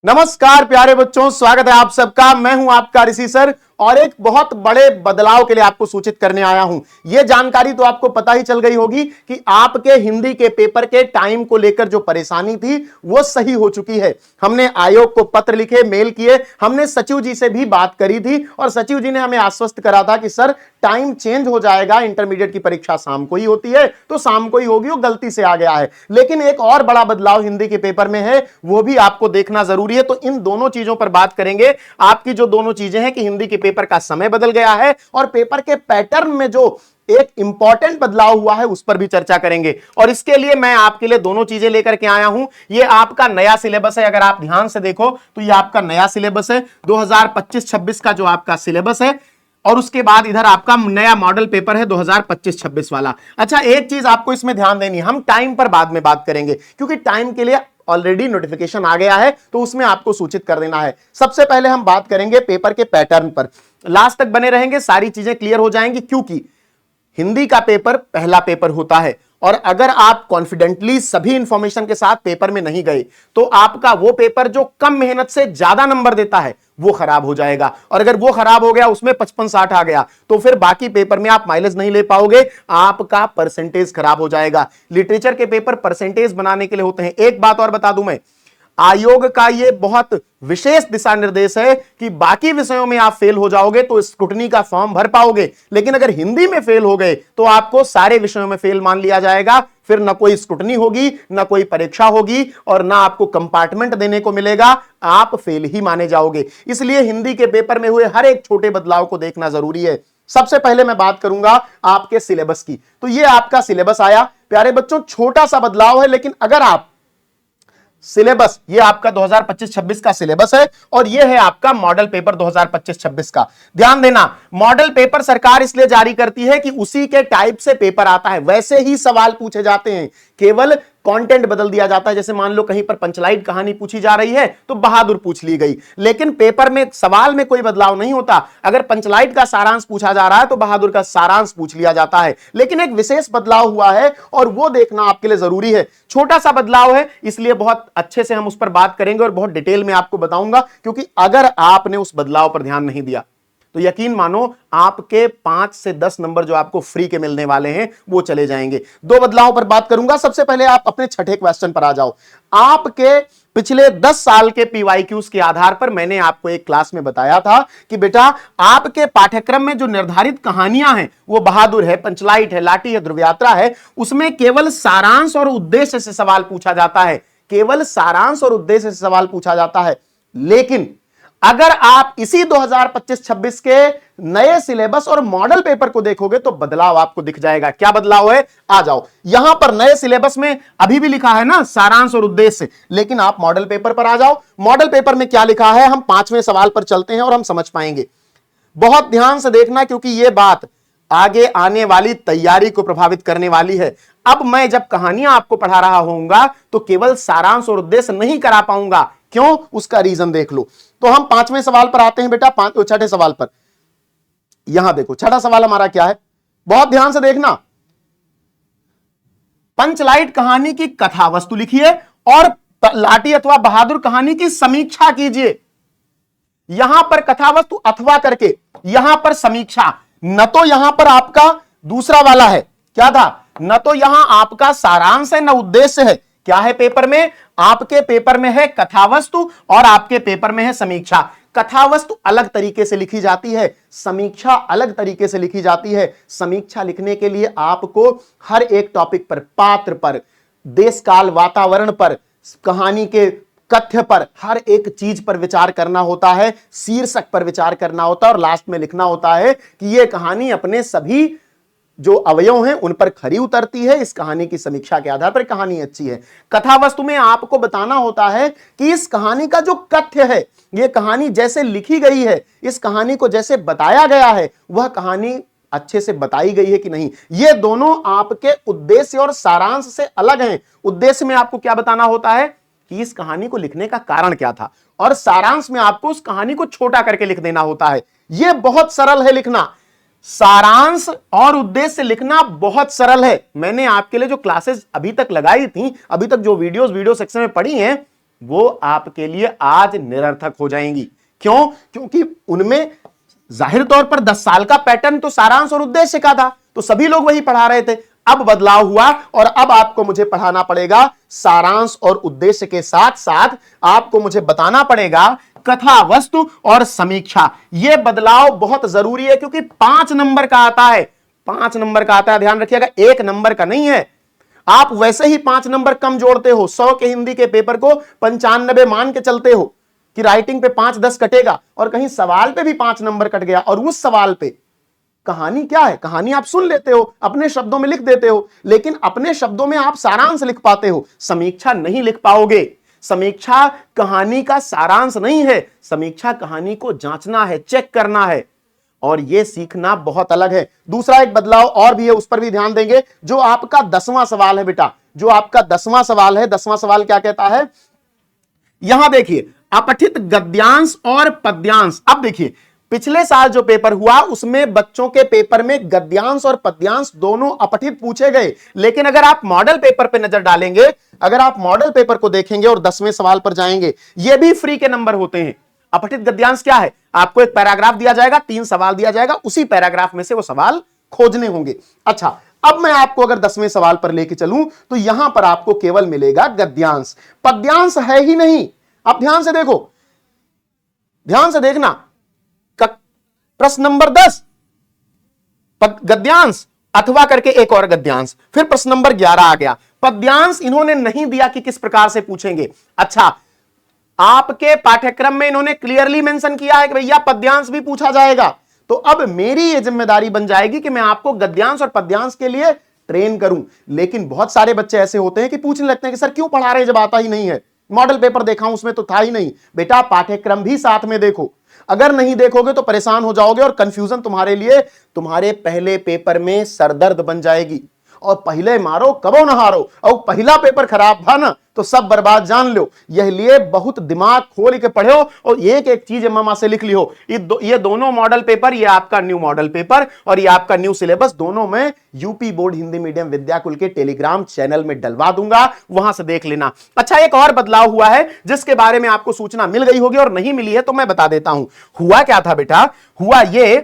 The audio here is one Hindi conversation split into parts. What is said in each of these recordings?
नमस्कार प्यारे बच्चों, स्वागत है आप सबका। मैं हूं आपका ऋषि सर और एक बहुत बड़े बदलाव के लिए आपको सूचित करने आया हूं। यह जानकारी तो आपको पता ही चल गई होगी कि आपके हिंदी के पेपर के टाइम को लेकर जो परेशानी थी वो सही हो चुकी है। हमने आयोग को पत्र लिखे, मेल किए, हमने सचिव जी से भी बात करी थी और सचिव जी ने हमें आश्वस्त करा था कि सर टाइम चेंज हो जाएगा, इंटरमीडिएट की परीक्षा शाम को ही होती है तो शाम को ही होगी, वो गलती से आ गया है। लेकिन एक और बड़ा बदलाव हिंदी के पेपर में है, वो भी आपको देखना जरूरी है। तो इन दोनों चीजों पर बात करेंगे। आपकी जो दोनों चीजें हैं कि हिंदी के पेपर का समय बदल गया है और पेपर के पैटर्न में जो एक इंपॉर्टेंट बदलाव हुआ है उस पर भी चर्चा करेंगे। और इसके लिए मैं आपके लिए दोनों चीजें लेकर के आया हूं। ये आपका नया सिलेबस है, अगर आप ध्यान से देखो तो ये आपका नया सिलेबस है 2025-26 का जो आपका सिलेबस है, और उसके बाद इधर आपका नया मॉडल पेपर है 2025-26 वाला। अच्छा, एक चीज आपको इसमें ध्यान देनी है, हम टाइम पर बाद में बात करेंगे क्योंकि टाइम के लिए ऑलरेडी नोटिफिकेशन आ गया है तो उसमें आपको सूचित कर देना है। सबसे पहले हम बात करेंगे पेपर के पैटर्न पर। लास्ट तक बने रहेंगे, सारी चीजें क्लियर हो जाएंगी, क्योंकि हिंदी का पेपर पहला पेपर होता है और अगर आप कॉन्फिडेंटली सभी इंफॉर्मेशन के साथ पेपर में नहीं गए तो आपका वो पेपर जो कम मेहनत से ज्यादा नंबर देता है वो खराब हो जाएगा। और अगर वो खराब हो गया, उसमें 55-60 आ गया, तो फिर बाकी पेपर में आप माइलेज नहीं ले पाओगे, आपका परसेंटेज खराब हो जाएगा। लिटरेचर के पेपर परसेंटेज बनाने के लिए होते हैं। एक बात और बता दूं मैं, आयोग का यह बहुत विशेष दिशा निर्देश है कि बाकी विषयों में आप फेल हो जाओगे तो स्क्रूटनी का फॉर्म भर पाओगे, लेकिन अगर हिंदी में फेल हो गए तो आपको सारे विषयों में फेल मान लिया जाएगा। फिर ना कोई स्क्रूटनी होगी, ना कोई परीक्षा होगी और ना आपको कंपार्टमेंट देने को मिलेगा, आप फेल ही माने जाओगे। इसलिए हिंदी के पेपर में हुए हर एक छोटे बदलाव को देखना जरूरी है। सबसे पहले मैं बात करूंगा आपके सिलेबस की। तो यह आपका सिलेबस आया प्यारे बच्चों, छोटा सा बदलाव है, लेकिन अगर आप सिलेबस, ये आपका 2025-26 का सिलेबस है और ये है आपका मॉडल पेपर 2025-26 का। ध्यान देना, मॉडल पेपर सरकार इसलिए जारी करती है कि उसी के टाइप से पेपर आता है, वैसे ही सवाल पूछे जाते हैं, केवल कंटेंट बदल दिया जाता है। जैसे मान लो कहीं पर पंचलाइट कहानी पूछी जा रही है तो बहादुर पूछ ली गई, लेकिन पेपर में सवाल में कोई बदलाव नहीं होता। अगर पंचलाइट का सारांश पूछा जा रहा है तो बहादुर का सारांश पूछ लिया जाता है, लेकिन एक विशेष बदलाव हुआ है और वो देखना आपके लिए जरूरी है। छोटा सा बदलाव है, इसलिए बहुत अच्छे से हम उस पर बात करेंगे और बहुत डिटेल में आपको बताऊंगा, क्योंकि अगर आपने उस बदलाव पर ध्यान नहीं दिया तो यकीन मानो आपके 5 से 10 नंबर जो आपको फ्री के मिलने वाले हैं वो चले जाएंगे। दो बदलावों पर बात करूंगा। सबसे पहले आप अपने छठे क्वेश्चन पर आ जाओ। आपके पिछले 10 साल के पीवाईक्यूज के आधार पर मैंने आपको एक क्लास में बताया था कि बेटा आपके पाठ्यक्रम में जो निर्धारित कहानियां हैं वो बहादुर है, पंचलाइट है, लाठी है, ध्रुव यात्रा है, उसमें केवल सारांश और उद्देश्य से सवाल पूछा जाता है, केवल सारांश और उद्देश्य से सवाल पूछा जाता है। लेकिन अगर आप इसी 2025-26 के नए सिलेबस और मॉडल पेपर को देखोगे तो बदलाव आपको दिख जाएगा। क्या बदलाव है, आ जाओ। यहां पर नए सिलेबस में अभी भी लिखा है ना सारांश और उद्देश्य, लेकिन आप मॉडल पेपर पर आ जाओ। मॉडल पेपर में क्या लिखा है, हम 5वें सवाल पर चलते हैं और हम समझ पाएंगे। बहुत ध्यान से देखना, क्योंकि यह बात आगे आने वाली तैयारी को प्रभावित करने वाली है। अब मैं जब कहानियां आपको पढ़ा रहा होऊंगा तो केवल सारांश और उद्देश्य नहीं करा पाऊंगा। क्यों, उसका रीजन देख लो। तो हम 5वें सवाल पर आते हैं बेटा, छठे सवाल पर। यहां देखो छठा सवाल हमारा क्या है, बहुत ध्यान से देखना। पंचलाइट कहानी की कथा वस्तु लिखिए और लाठी अथवा बहादुर कहानी की समीक्षा कीजिए। यहां पर कथा वस्तु अथवा करके यहां पर समीक्षा, न तो यहां पर आपका दूसरा वाला है, क्या था, न तो यहां आपका सारांश है न उद्देश्य है। क्या है पेपर में, आपके पेपर में है कथावस्तु और आपके पेपर में है समीक्षा। कथावस्तु अलग तरीके से लिखी जाती है, समीक्षा अलग तरीके से लिखी जाती है। समीक्षा लिखने के लिए आपको हर एक टॉपिक पर, पात्र पर, देश काल वातावरण पर, कहानी के कथ्य पर, हर एक चीज पर विचार करना होता है, शीर्षक पर विचार करना होता है और लास्ट में लिखना होता है कि यह कहानी अपने सभी जो अवयव हैं उन पर खरी उतरती है। इस कहानी की समीक्षा के आधार पर कहानी अच्छी है। कथा वस्तु में आपको बताना होता है कि इस कहानी का जो कथ्य है, यह कहानी जैसे लिखी गई है, इस कहानी को जैसे बताया गया है, वह कहानी अच्छे से बताई गई है कि नहीं। ये दोनों आपके उद्देश्य और सारांश से अलग हैं। उद्देश्य में आपको क्या बताना होता है कि इस कहानी को लिखने का कारण क्या था, और सारांश में आपको उस कहानी को छोटा करके लिख देना होता है। यह बहुत सरल है लिखना। सारांश और उद्देश्य लिखना बहुत सरल है। मैंने आपके लिए जो क्लासेस अभी तक लगाई थी, अभी तक जो वीडियो सेक्शन में पढ़ी हैं, वो आपके लिए आज निरर्थक हो जाएंगी। क्यों? क्योंकि उनमें जाहिर तौर पर 10 साल का पैटर्न तो सारांश और उद्देश्य का था, तो सभी लोग वही पढ़ा रहे थे। अब बदलाव हुआ और अब आपको मुझे पढ़ाना पड़ेगा सारांश और उद्देश्य के साथ साथ आपको मुझे बताना पड़ेगा कथा वस्तु और समीक्षा। यह बदलाव बहुत जरूरी है क्योंकि 5 नंबर का आता है, 5 नंबर का आता है, ध्यान रखिएगा, 1 नंबर का नहीं है। आप वैसे ही 5 नंबर कम जोड़ते हो, 100 के हिंदी के पेपर को 95 मान के चलते हो कि राइटिंग पे 5-10 कटेगा, और कहीं सवाल पे भी 5 नंबर कट गया, और उस सवाल पे कहानी क्या है, कहानी आप सुन लेते हो, अपने शब्दों में लिख देते हो, लेकिन अपने शब्दों में आप सारांश लिख पाते हो, समीक्षा नहीं लिख पाओगे। समीक्षा कहानी का सारांश नहीं है, समीक्षा कहानी को जांचना है, चेक करना है, और यह सीखना बहुत अलग है। दूसरा एक बदलाव और भी है, उस पर भी ध्यान देंगे। जो आपका 10वां सवाल है बेटा, जो आपका 10वां सवाल है, 10वां सवाल क्या कहता है, यहां देखिए, अपठित गद्यांश और पद्यांश। अब देखिए, पिछले साल जो पेपर हुआ उसमें बच्चों के पेपर में गद्यांश और पद्यांश दोनों अपठित पूछे गए, लेकिन अगर आप मॉडल पेपर पे नजर डालेंगे, अगर आप मॉडल पेपर को देखेंगे और 10वें सवाल पर जाएंगे, ये भी फ्री के नंबर होते हैं। अपठित गद्यांश क्या है, आपको एक पैराग्राफ दिया जाएगा, 3 सवाल दिया जाएगा, उसी पैराग्राफ में से वो सवाल खोजने होंगे। अच्छा, अब मैं आपको अगर 10वें सवाल पर लेके चलूं तो यहां पर आपको केवल मिलेगा गद्यांश, पद्यांश है ही नहीं। आप ध्यान से देखो, ध्यान से देखना, प्रश्न नंबर 10 गद्यांश अथवा करके एक और गद्यांश, फिर प्रश्न नंबर 11 आ गया, पद्यांश इन्होंने नहीं दिया कि किस प्रकार से पूछेंगे। अच्छा, आपके पाठ्यक्रम में इन्होंने क्लियरली मेंशन किया है कि भैया पद्यांश भी पूछा जाएगा, तो अब मेरी यह जिम्मेदारी बन जाएगी कि मैं आपको गद्यांश और पद्यांश के लिए ट्रेन करूं। लेकिन बहुत सारे बच्चे ऐसे होते हैं कि पूछने लगते हैं कि सर क्यों पढ़ा रहे हैं जब आता ही नहीं है, मॉडल पेपर देखा हूं उसमें तो था ही नहीं। बेटा पाठ्यक्रम भी साथ में देखो, अगर नहीं देखोगे तो परेशान हो जाओगे और कंफ्यूजन तुम्हारे लिए तुम्हारे पहले पेपर में सरदर्द बन जाएगी। और पहले मारो कबो ना हारो, और पहला पेपर खराब था ना तो सब बर्बाद जान लो। यह लिए बहुत दिमाग खोल के पढ़ो और एक एक चीज मामा से लिख लियो। ये दोनों मॉडल पेपर, ये आपका न्यू मॉडल पेपर और ये आपका न्यू सिलेबस, दोनों में UP board Hindi medium Vidyakul के टेलीग्राम चैनल में डलवा दूंगा, वहां से देख लेना। अच्छा, एक और बदलाव हुआ है जिसके बारे में आपको सूचना मिल गई होगी और नहीं मिली है तो मैं बता देता हूं। हुआ क्या था बेटा, हुआ ये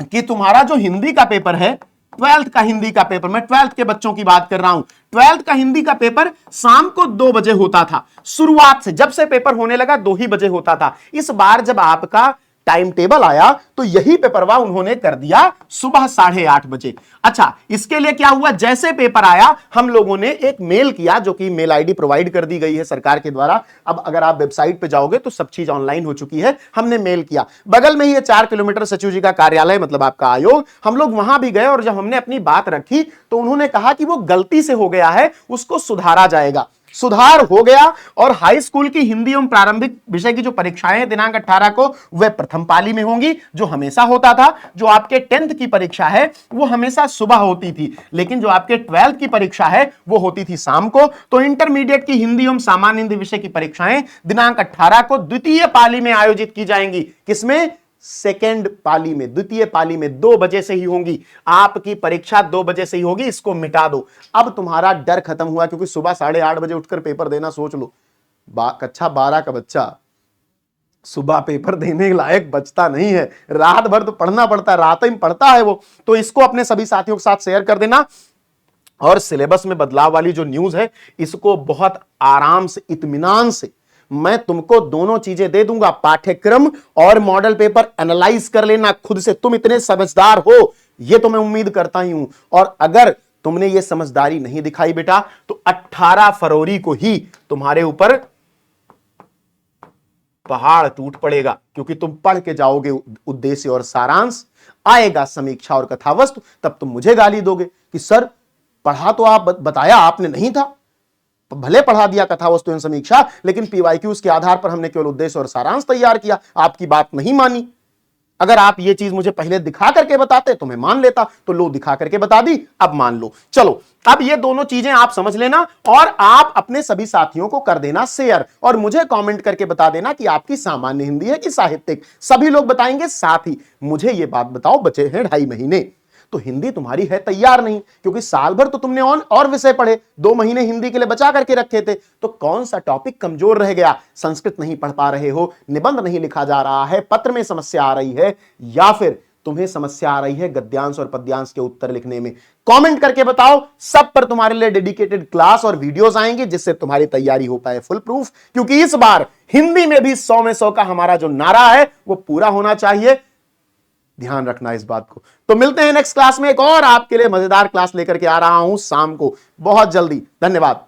कि तुम्हारा जो हिंदी का पेपर है, 12th का हिंदी का पेपर, मैं 12th के बच्चों की बात कर रहा हूं, 12th का हिंदी का पेपर शाम को 2 बजे होता था। शुरुआत से जब से पेपर होने लगा 2 ही बजे होता था। इस बार जब आपका टाइम टेबल आया तो यही पेपरवा उन्होंने कर दिया सुबह 8:30 बजे। अच्छा, इसके लिए क्या हुआ, जैसे पेपर आया हम लोगों ने एक मेल किया, जो कि मेल आईडी प्रोवाइड कर दी गई है सरकार के द्वारा। अब अगर आप वेबसाइट पे जाओगे तो सब चीज ऑनलाइन हो चुकी है। हमने मेल किया, बगल में ही ये 4 किलोमीटर सचिव जी का कार्यालय, मतलब आपका आयोग, हम लोग वहां भी गए और जब हमने अपनी बात रखी तो उन्होंने कहा कि वो गलती से हो गया है, उसको सुधारा जाएगा। सुधार हो गया और हाई स्कूल की हिंदी एवं प्रारंभिक विषय की जो परीक्षाएं दिनांक 18 को वह प्रथम पाली में होंगी, जो हमेशा होता था। जो आपके 10th की परीक्षा है वो हमेशा सुबह होती थी, लेकिन जो आपके 12th की परीक्षा है वो होती थी शाम को। तो इंटरमीडिएट की हिंदी एवं सामान्य हिंदी विषय की परीक्षाएं दिनांक 18 को द्वितीय पाली में आयोजित की जाएंगी। किसमें? सेकेंड पाली में, द्वितीय पाली में 2 बजे से ही होंगी। आपकी परीक्षा 2 बजे से ही होगी, इसको मिटा दो। अब तुम्हारा डर खत्म हुआ, क्योंकि सुबह 8:30 बजे उठकर पेपर देना, सोच लो कक्षा 12 का बच्चा सुबह पेपर देने लायक बचता नहीं है, रात भर तो पढ़ना पड़ता है, रात में पढ़ता है वो। तो इसको अपने सभी साथियों के साथ शेयर कर देना। और सिलेबस में बदलाव वाली जो न्यूज है इसको बहुत आराम से, इत्मीनान से मैं तुमको दोनों चीजें दे दूंगा, पाठ्यक्रम और मॉडल पेपर एनालाइज कर लेना खुद से। तुम इतने समझदार हो ये तो मैं उम्मीद करता ही हूं, और अगर तुमने ये समझदारी नहीं दिखाई बेटा तो 18 फरवरी को ही तुम्हारे ऊपर पहाड़ टूट पड़ेगा, क्योंकि तुम पढ़ के जाओगे उद्देश्य और सारांश, आएगा समीक्षा और कथावस्तु, तब तुम मुझे गाली दोगे कि सर पढ़ा तो आप बताया आपने नहीं था, भले पढ़ा दिया कथावस्तु एवं समीक्षा, लेकिन पीवाईक्यूज के आधार पर हमने केवल उद्देश्य और सारांश तैयार किया, आपकी बात नहीं मानी। अगर आप ये चीज मुझे पहले दिखा करके बताते तो मैं मान लेता, तो लो दिखा करके बता दी, अब मान लो। चलो, अब ये दोनों चीजें आप समझ लेना और आप अपने सभी साथियों को कर देना शेयर, और मुझे कमेंट करके बता देना कि आपकी सामान्य हिंदी है कि साहित्यिक। सभी लोग बताएंगे, साथ ही मुझे ये बात बताओ, बचे हैं 2.5 महीने, तो हिंदी तुम्हारी है तैयार नहीं, क्योंकि साल भर तो तुमने और विषय पढ़े, 2 महीने हिंदी के लिए बचा करके रखे थे। तो कौन सा टॉपिक कमजोर रह गया? संस्कृत नहीं पढ़ पा रहे हो, निबंध नहीं लिखा जा रहा है, पत्र में समस्या आ रही है, या फिर तुम्हें समस्या आ रही है गद्यांश और पद्यांश के उत्तर लिखने में? कमेंट करके बताओ। सब पर तुम्हारे लिए डेडिकेटेड क्लास और वीडियोस आएंगे, जिससे तुम्हारी तैयारी हो पाए फुल प्रूफ। क्योंकि इस बार हिंदी में भी 100 में 100 का हमारा जो नारा है वो पूरा होना चाहिए। ध्यान रखना इस बात को। तो मिलते हैं नेक्स्ट क्लास में, एक और आपके लिए मजेदार क्लास लेकर के आ रहा हूं शाम को बहुत जल्दी। धन्यवाद।